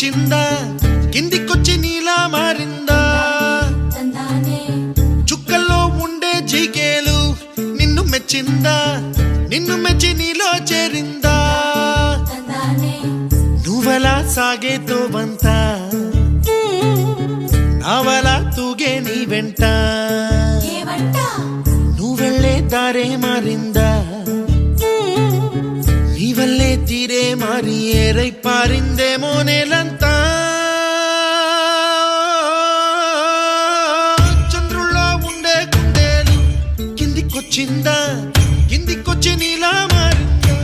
కిందికొచ్చిందా కిందికొచ్చి నీలా మారిందా చుక్కల్లో ఉండే జీకేలు నిన్ను మెచ్చిందా నిన్ను మెచ్చి నీలో చేరిందా నువ్వలా సాగేతో వంత నావలా తూగే నీ వెంట నువ్వెళ్ళే దారే మారిందా నీవల్లే తీరే మారి ఏరై పారిందేమో నేలంతా చంద్రుల్లో ఉండే గుండెలు కిందికొచ్చిందా కిందికొచ్చి నీలా మారిందా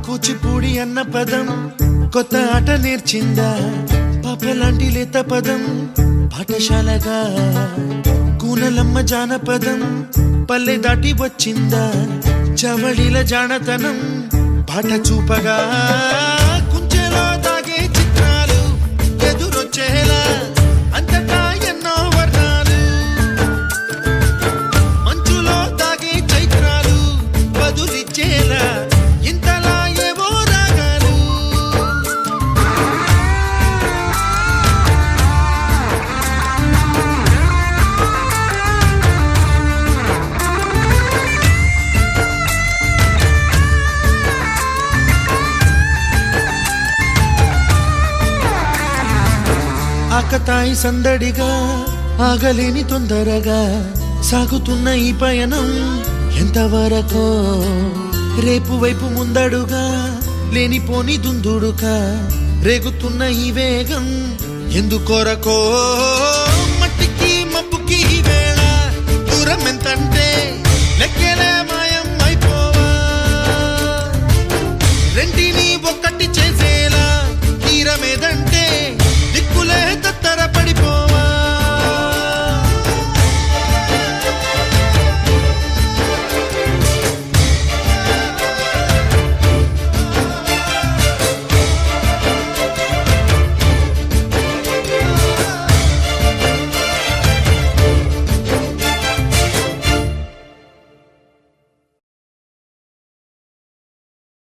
కూచిపూడి అన్న పదం కొత్త ఆట నేర్చిందా పాపలాంటి లేత పదం పాఠశాలగా కూనలమ్మ జానపదం పల్లె దాటి వచ్చిందా చవళిల జానతనం పాట చూపగా కుంచెలో దాగే చిత్రాలు ఎదురొచ్చేలా అంతటా ఎన్నో వర్ణాలు మంచులో దాగే చైత్రాలు బదులిచ్చేలా ఇంతలా ఏవో రాగాలు ఆకతాయి సందడిగా ఆగలేని తొందరగా సాగుతున్న ఈ పయనం ఎంతవరకో రేపు వైపు ముందడుగా లేనిపోని దుందుడుగా రేగుతున్న ఈ వేగం ఎందుకొరకో